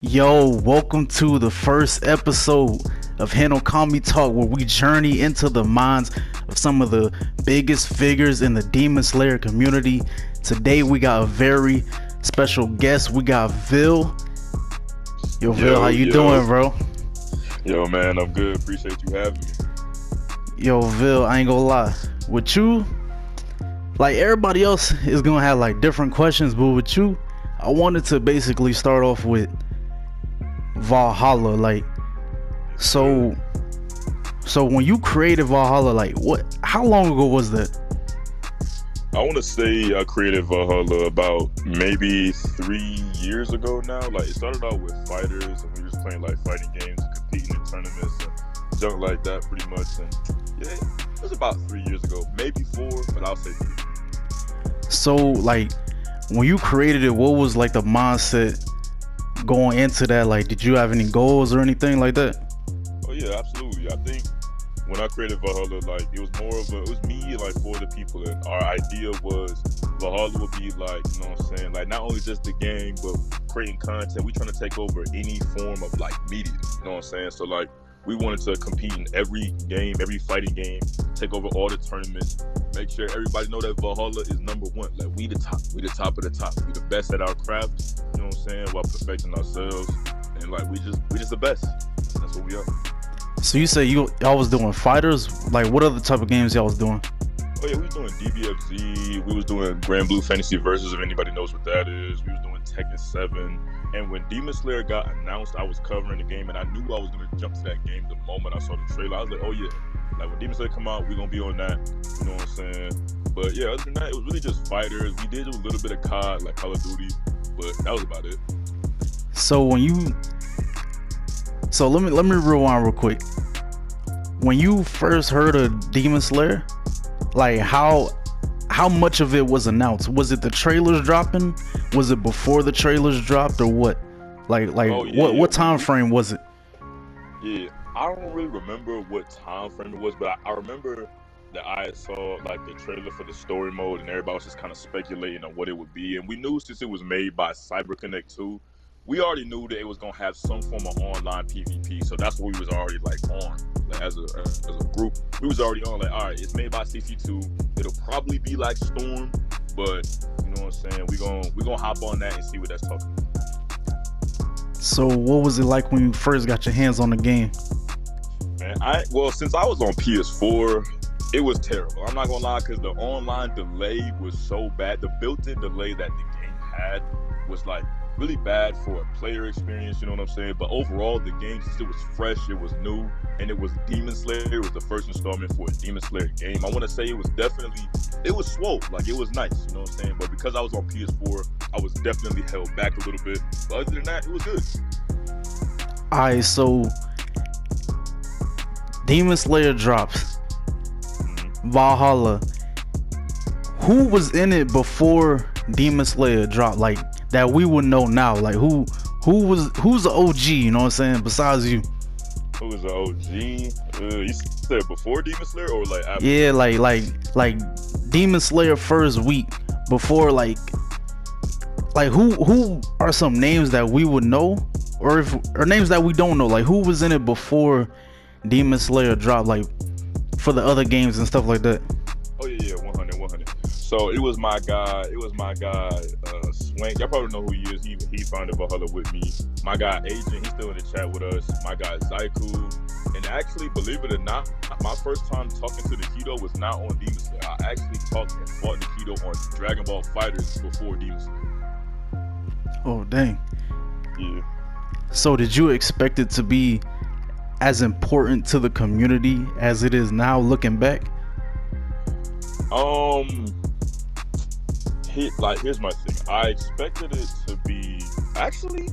Yo, welcome to the first episode of Hinokami Talk, where we journey into the minds of some of the biggest figures in the Demon Slayer community. Today we got a very special guest. We got Vil. Yo, Vil, how you doing, bro? Yo, man, I'm good. Appreciate you having me. Yo, Vil, I ain't gonna lie. With you, like everybody else is gonna have like different questions, but with you, I wanted to basically start off with Valhalla. Like, so when you created Valhalla, like how long ago was that? I want to say I created Valhalla about maybe 3 years ago now. Like, it started out with fighters, and we were just playing like fighting games and competing in tournaments and junk like that, pretty much. And yeah, it was about 3 years ago, maybe 4, but I'll say 3. So, like, when you created it, what was like the mindset going into that? Like, did you have any goals or anything like that? Oh yeah, absolutely. I think when I created Valhalla, like, it was more of it was me, like, for the people, and our idea was Valhalla would be like, you know what I'm saying, like, not only just the game, but creating content. We trying to take over any form of like media, you know what I'm saying? So like, we wanted to compete in every game, every fighting game, take over all the tournaments, make sure everybody know that Valhalla is number one. Like, we the top of the top. We the best at our craft, you know what I'm saying, while perfecting ourselves. And like, we just the best. That's what we are. So you say y'all was doing fighters? Like, what other type of games y'all was doing? Oh yeah, we was doing DBFZ, we was doing Grand Blue Fantasy Versus, if anybody knows what that is. We was doing Tekken 7. And when Demon Slayer got announced, I was covering the game, and I knew I was gonna jump to that game the moment I saw the trailer. I was like, oh yeah, like, when Demon Slayer come out, we gonna be on that, you know what I'm saying? But yeah, other than that, it was really just fighters. We did do a little bit of COD, like Call of Duty, but that was about it. So let me rewind real quick. When you first heard of Demon Slayer, like, how much of it was announced? Was it the trailers dropping? Was it before the trailers dropped, or what? Like Oh, yeah, what time frame was it? Yeah, I don't really remember what time frame it was, but I remember that I saw like the trailer for the story mode, and everybody was just kind of speculating on what it would be. And we knew, since it was made by CyberConnect 2, we already knew that it was gonna have some form of online PvP. So that's what we was already like on. Like, as a group, we was already on, like, all right, it's made by CC2. It'll probably be like Storm, but you know what I'm saying, we gonna hop on that and see what that's talking about. So what was it like when you first got your hands on the game? Man, since I was on PS4, it was terrible. I'm not gonna lie, because the online delay was so bad. The built-in delay that the game had was like really bad for a player experience, you know what I'm saying? But overall, the game still was fresh, it was new, and it was Demon Slayer. It was the first installment for a Demon Slayer game. I want to say it was swole, like, it was nice, you know what I'm saying? But because I was on PS4, I was definitely held back a little bit. But other than that, it was good. Alright, so Demon Slayer drops. Valhalla. Who was in it before Demon Slayer dropped, like, that we would know now? Like, who's the OG, you know what I'm saying, besides you? Who was the OG? You said before Demon Slayer or like after? Yeah, like Demon Slayer first week, before, like who are some names that we would know, or names that we don't know? Like, who was in it before Demon Slayer dropped, like, for the other games and stuff like that? Oh yeah, 100. So it was my guy, Swank. Y'all probably know who he is. He founded Valhalla with me. My guy Agent, he's still in the chat with us. My guy Zaiku. And actually, believe it or not, my first time talking to Nikito was not on Demon Slayer. I actually talked and fought Nikito on Dragon Ball FighterZ before Demon Slayer. Oh dang. Yeah. So did you expect it to be as important to the community as it is now, looking back? Here's my thing. I expected it to be I actually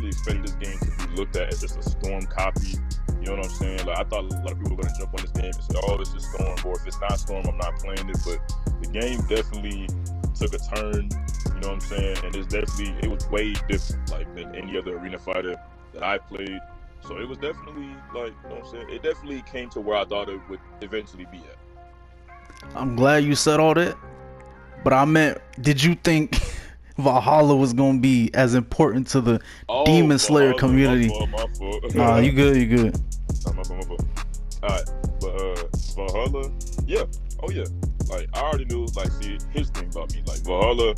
expected this game to be looked at as just a Storm copy. You know what I'm saying? Like, I thought a lot of people were gonna jump on this game and say, oh, it's just Storm, or if it's not Storm, I'm not playing it. But the game definitely took a turn, you know what I'm saying? And it was way different, like, than any other arena fighter that I played. So it was definitely, like, you know what I'm saying? It definitely came to where I thought it would eventually be at. I'm glad you said all that, but I meant, did you think Valhalla was gonna be as important to the Oh, Demon Slayer Valhalla, community. my fault. Nah, you good, you good. My fault. Alright, but Valhalla, yeah, oh yeah. Like I already knew. Like, see, here's the thing about me. Like Valhalla,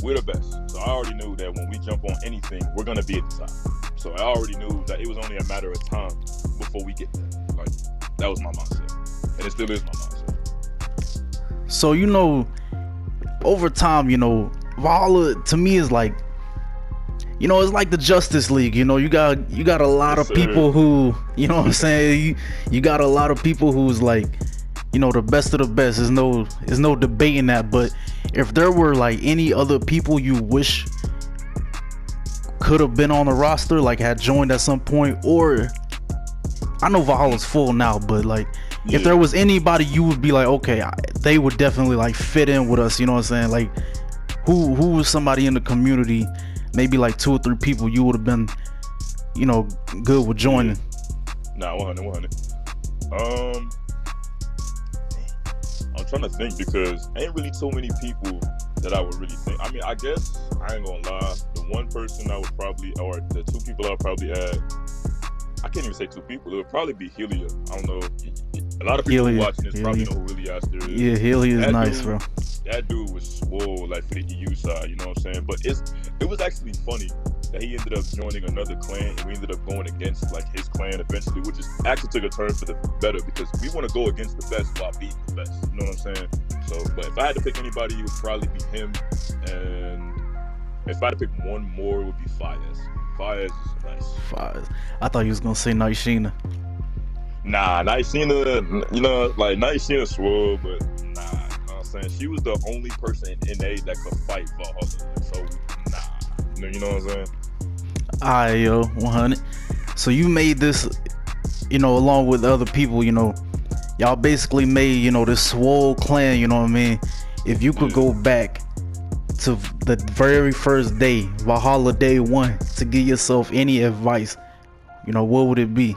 we're the best. So I already knew that when we jump on anything, we're gonna be at the top. So I already knew that it was only a matter of time before we get there. Like that was my mindset, and it still is my mindset. So you know, over time, you know, Valhalla to me is like, you know, it's like the Justice League. You know, you got a lot Yes, of people sir. who, you know what I'm saying, you got a lot of people who's like, you know, the best of the best. There's no debating that. But if there were like any other people you wish could have been on the roster, like had joined at some point, or I know Valhalla's full now, but like Yeah. if there was anybody you would be like, okay, they would definitely like fit in with us, you know what I'm saying? Like who was somebody in the community, maybe like 2 or 3 people you would have been, you know, good with joining? Nah, 100. I'm trying to think because ain't really so many people that I would really think. I mean, I guess I ain't gonna lie. The one person I would probably, or the 2 people I would probably add, I can't even say 2 people. It would probably be Helia. I don't know. A lot of people Helia, watching this probably know who really Aster is. Yeah, Helia is That nice, dude, bro. That dude was swole, like for the EU side, you know what I'm saying? But it was actually funny that he ended up joining another clan, and we ended up going against like his clan eventually, which is actually took a turn for the better because we want to go against the best while beating the best. You know what I'm saying? So, but if I had to pick anybody, it would probably be him. And if I had to pick one more, it would be Fayez. Fayez is nice. Fires. I thought you was gonna say Nightshina. Nah, Nightshina, you know, like Nightshina swole, but nah, you know what I'm saying? She was the only person in NA that could fight Valhalla. So nah, you know what I'm saying? Alright, yo, 100. So you made this, you know, along with other people, you know, y'all basically made, you know, this swole clan, you know what I mean? If you could go back to the very first day, Valhalla day 1, to give yourself any advice, you know, what would it be?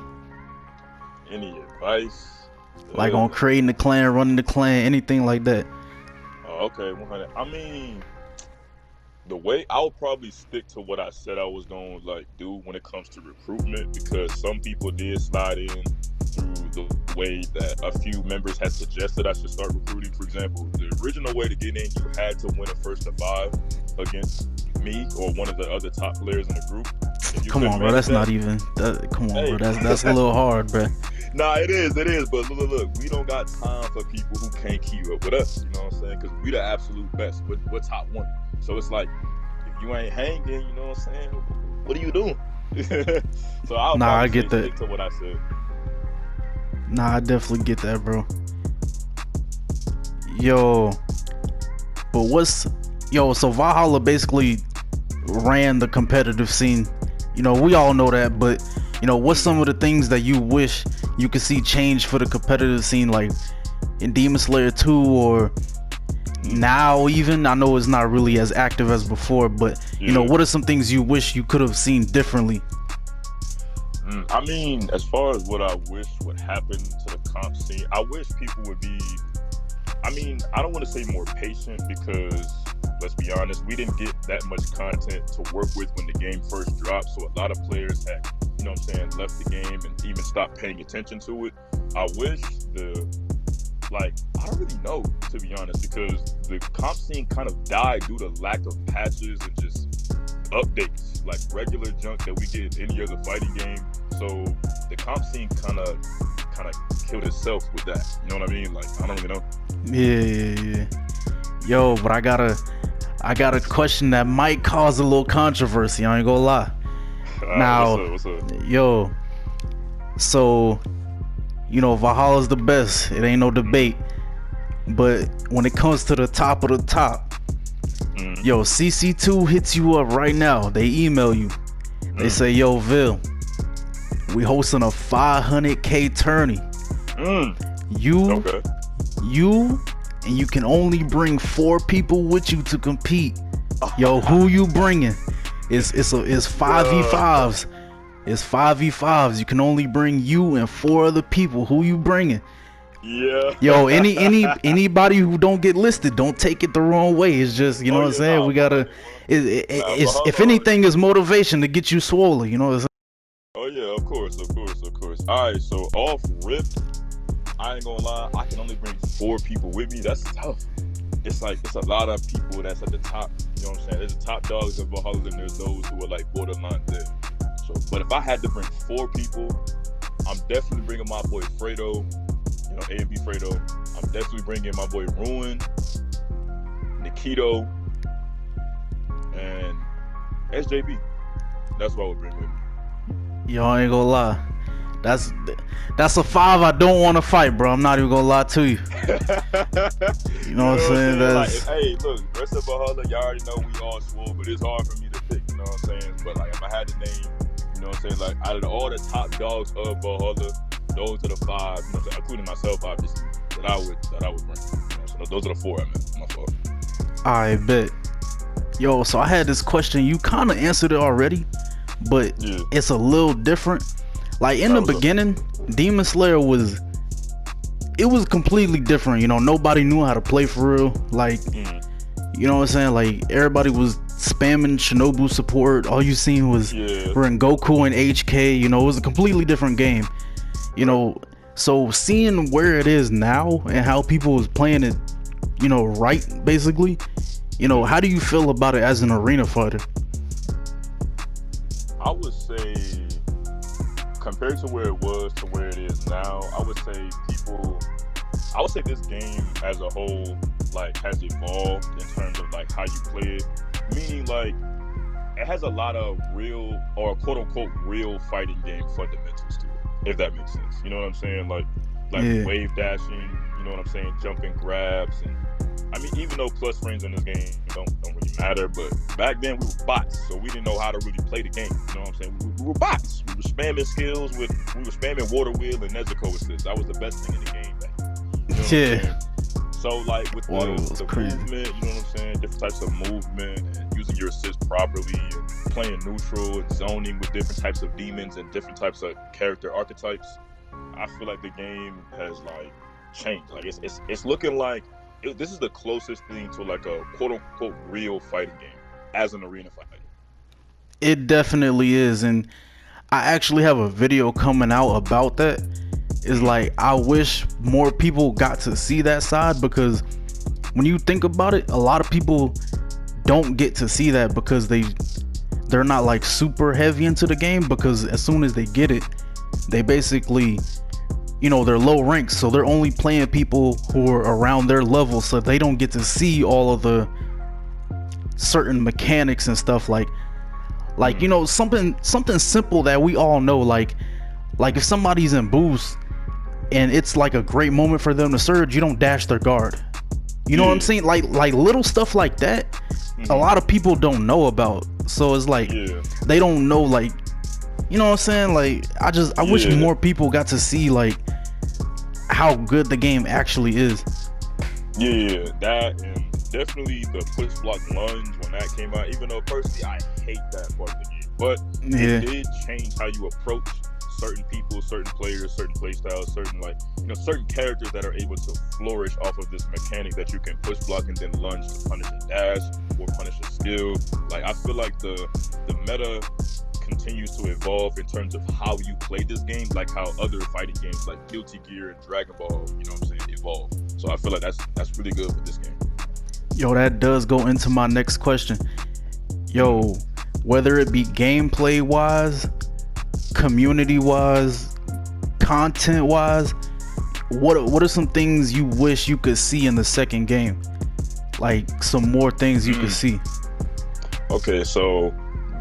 Any advice? Like on creating the clan, running the clan, anything like that? Oh, okay, 100. I mean, the way I'll probably stick to what I said I was going to like do when it comes to recruitment, because some people did slide in through the way that a few members had suggested I should start recruiting. For example, the original way to get in, you had to win a 1st to 5 against me or one of the other top players in the group. Come on, bro, that's not even that, come on, Hey. bro, that's a little hard, bro. Nah, it is, but look, we don't got time for people who can't keep up with us, you know what I'm saying? Because we the absolute best, we're top 1. So it's like, if you ain't hanging, you know what I'm saying, what are you doing? So I'll I get that. stick to what I said. Nah, I definitely get that, bro. Yo, but so Valhalla basically ran the competitive scene. You know, we all know that, but you know, what's some of the things that you wish you could see change for the competitive scene, like in Demon Slayer 2 or now even? I know it's not really as active as before, but you know, what are some things you wish you could have seen differently? I mean, as far as what I wish would happen to the comp scene, I wish people would be, I mean, I don't want to say more patient because, let's be honest, we didn't get that much content to work with when the game first dropped, so a lot of players had, you know what I'm saying, left the game and even stopped paying attention to it. I wish I don't really know, to be honest, because the comp scene kind of died due to lack of patches and just updates, like regular junk that we get in any other fighting game. So the comp scene kind of killed itself with that. You know what I mean? Like, I don't really know. Yeah. Yo, but I got a question that might cause a little controversy. I ain't gonna lie. Now, what's up? Yo, so you know, Valhalla's the best. It ain't no debate. But when it comes to the top of the top, yo, CC2 hits you up right now. They email you. They say, yo, Vil, we hosting a 500K tourney. You and you can only bring 4 people with you to compete. Yo, who you bringing? It's 5v5s. It's 5v5s. You can only bring you and 4 other people. Who you bringing? Yeah. Yo, anybody who don't get listed, don't take it the wrong way. It's just, you know what I'm saying. We gotta. It's if anything is motivation to get you swollen. You know what I'm saying. Oh yeah, of course. All right, so off rip, I ain't gonna lie, I can only bring 4 people with me. That's tough. It's a lot of people that's at the top. You know what I'm saying? There's the top dogs of Valhalla, and there's those who are like borderline there. So, but if I had to bring 4 people, I'm definitely bringing my boy Fredo. You know, A and B Fredo. I'm definitely bringing my boy Ruin, Nikito, and SJB. That's what I would bring with me. Yo, I ain't gonna lie. That's a 5 I don't want to fight, bro. I'm not even gonna lie to you. You know what I'm saying? That's... Like, hey, look, rest of Valhalla, y'all already know we all swole, but it's hard for me to pick. You know what I'm saying? But like, if I had to name, you know what I'm saying? Like, out of all the top dogs of Valhalla, those are the 5, you know, including myself, obviously, that I would bring. You know, so those are the 4 I meant. My fault. I bet. Yo, so I had this question. You kind of answered it already, but it's a little different. Like in the beginning, Demon Slayer was completely different. You know, nobody knew how to play for real. Like, you know what I'm saying? Like everybody was spamming Shinobu support. All you seen was Rengoku and HK. You know, it was a completely different game. You know, so seeing where it is now and how people was playing it, you know, right, basically. You know, how do you feel about it as an arena fighter? I would say, compared to where it was to where it is now, I would say this game as a whole, like, has evolved in terms of like how you play it. Meaning, like, it has a lot of real, or quote unquote real fighting game fundamentals to it, if that makes sense. You know what I'm saying? Like wave dashing, you know what I'm saying, jumping grabs, and I mean, even though plus frames in this game don't really matter, but back then we were bots, so we didn't know how to really play the game. You know what I'm saying? We were bots. We were spamming skills we were spamming water wheel and Nezuko assist. That was the best thing in the game back then. You know what I'm saying? So like with the movement, you know what I'm saying, different types of movement and using your assist properly and playing neutral and zoning with different types of demons and different types of character archetypes, I feel like the game has like changed. Like it's looking like this is the closest thing to like a quote unquote real fighting game as an arena fighter. It definitely is, and I actually have a video coming out about that. It's like, I wish more people got to see that side, because when you think about it, a lot of people don't get to see that because they're not like super heavy into the game, because as soon as they get it, they basically, you know, they're low ranks, so they're only playing people who are around their level, so they don't get to see all of the certain mechanics and stuff like you know, something simple that we all know, like if somebody's in boost and it's like a great moment for them to surge, you don't dash their guard. You know what I'm saying? Like little stuff like that, a lot of people don't know about. So it's like they don't know, like, you know what I'm saying? Like I wish more people got to see like how good the game actually is. Yeah, that, and definitely the push block lunge when that came out. Even though personally I hate that part of the game, but it did change how you approach certain people, certain players, certain playstyles, certain, like, you know, certain characters that are able to flourish off of this mechanic that you can push block and then lunge to punish a dash or punish a skill. Like, I feel like the meta continues to evolve in terms of how you play this game, like how other fighting games like Guilty Gear and Dragon Ball, you know what I'm saying, evolve. So I feel like that's really good with this game. Yo, that does go into my next question. Yo, whether it be gameplay wise, community wise, content wise, what are some things you wish you could see in the second game? Like some more things you could see. Okay, so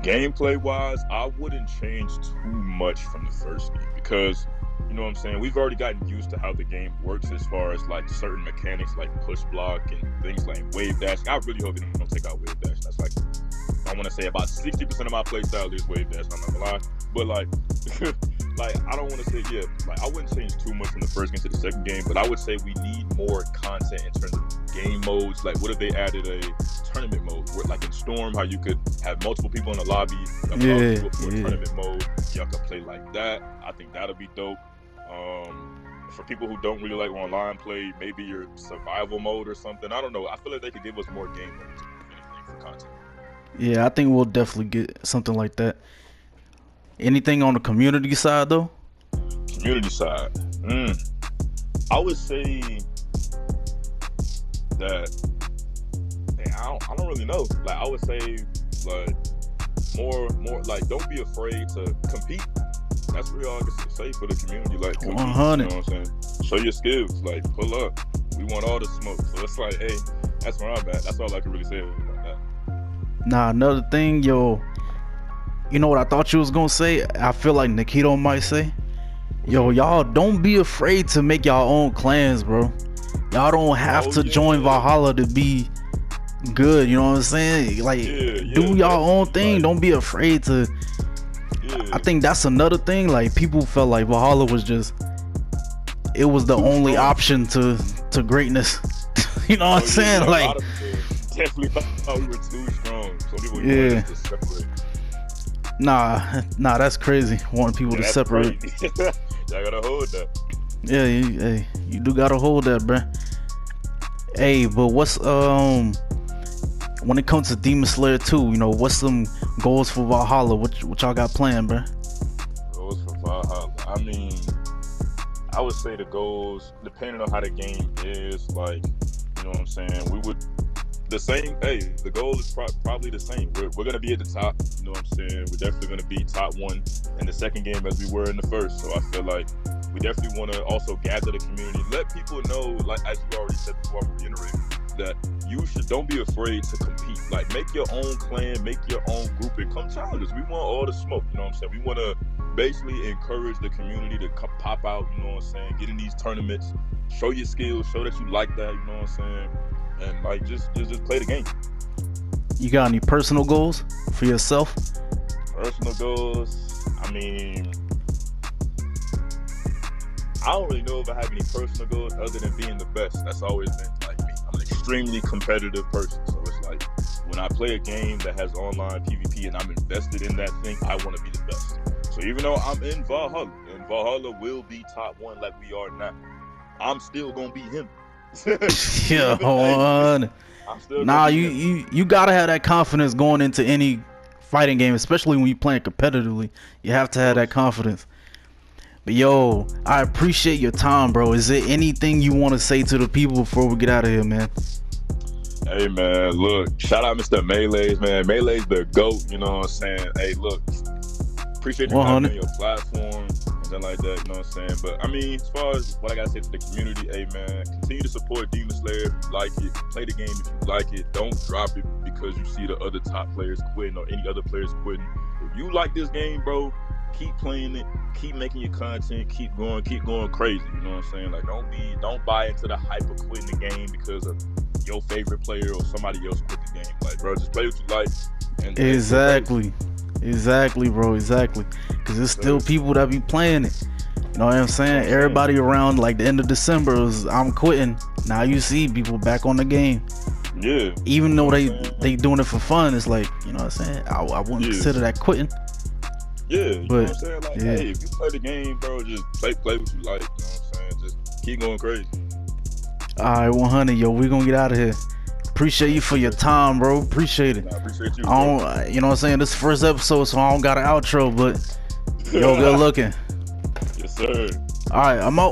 gameplay wise, I wouldn't change too much from the first game, because, you know what I'm saying, we've already gotten used to how the game works as far as like certain mechanics like push block and things like wave dash. I really hope they don't take out wave dash. That's like, I want to say about 60% of my playstyle is wave dash, I'm not gonna lie. But like like, I don't want to say, like, I wouldn't change too much from the first game to the second game, but I would say we need more content in terms of game modes. Like, what if they added a tournament mode, where, like in Storm, how you could have multiple people in the lobby, for a tournament mode, y'all could play like that. I think that'll be dope. for people who don't really like online play, maybe your survival mode or something. I don't know. I feel like they could give us more game modes, if anything, for content. Yeah, I think we'll definitely get something like that. Anything on the community side though? Community side, I would say that I don't really know. Like I would say like more like don't be afraid to compete. That's really all I can say for the community. Like compete, 100. you know what I'm saying? Show your skills. Like pull up. We want all the smoke. So it's like, hey, that's where I'm at. That's all I can really say about that. Nah, another thing, yo. You know what I thought you was gonna say? I feel like Nikito might say. Yo, y'all don't be afraid to make y'all own clans, bro. Y'all don't have to join Valhalla to be good, you know what I'm saying? Like, do y'all own thing. Like, don't be afraid to. I think that's another thing. Like, people felt like Valhalla was just, it was the only option to greatness. You know what I'm saying? Like, definitely thought we were too strong. So people wanted us to separate. Nah, that's crazy. Wanting people to separate. Y'all gotta hold that. Yeah, you do gotta hold that, bruh. Hey, but what's when it comes to Demon Slayer 2, you know, what's some goals for Valhalla? What y'all got planned, bruh? Goals for Valhalla. I mean, I would say the goals, depending on how the game is, like, you know what I'm saying, we would the same. Hey, the goal is probably the same. We're gonna be at the top. You know what I'm saying? We're definitely gonna be top one in the second game as we were in the first. So I feel like we definitely want to also gather the community, let people know, like as you already said before, I'm reiterating, that you don't be afraid to compete. Like make your own clan, make your own group, and come challenge us. We want all the smoke. You know what I'm saying? We want to basically encourage the community to pop out. You know what I'm saying? Get in these tournaments, show your skills, show that you like that. You know what I'm saying? And like just play the game. You got any personal goals for yourself? Personal goals, I mean, I don't really know if I have any personal goals other than being the best. That's always been like me. I'm an extremely competitive person, so it's like when I play a game that has online PvP and I'm invested in that thing, I want to be the best. So even though I'm in Valhalla, and Valhalla will be top one like we are now, I'm still gonna be him. Yeah, hold on. Nah, you gotta have that confidence going into any fighting game, especially when you're playing competitively. You have to have that confidence. But yo, I appreciate your time, bro. Is there anything you want to say to the people before we get out of here, man? Hey man, look, shout out MrMelees, man. Melee's the GOAT, you know what I'm saying? Hey, look, appreciate you having me on your platform and then like that, you know what I'm saying? But I mean, as far as what I gotta say to the community, hey man, continue to support Demon Slayer if you like it. Play the game if you like it. Don't drop it because you see the other top players quitting or any other players quitting. If you like this game, bro, keep playing it, keep making your content, keep going crazy. You know what I'm saying? Like don't buy into the hype of quitting the game because of your favorite player or somebody else quit the game. Like, bro, just play what you like. And exactly, bro, exactly. Because there's still people that be playing it. You know what I'm saying? Everybody around like the end of December was, I'm quitting. Now you see people back on the game. Yeah. Even though they doing it for fun, it's like, you know what I'm saying? I wouldn't consider that quitting. Yeah, you know what I'm saying? Like, hey, if you play the game, bro, just play what you like. You know what I'm saying? Just keep going crazy. All right, 100, yo, we're gonna get out of here. Appreciate you for your time, bro. Appreciate it. I appreciate you, bro. You know what I'm saying? This is the first episode, so I don't got an outro, but yo, good looking. Yes, sir. All right, I'm out.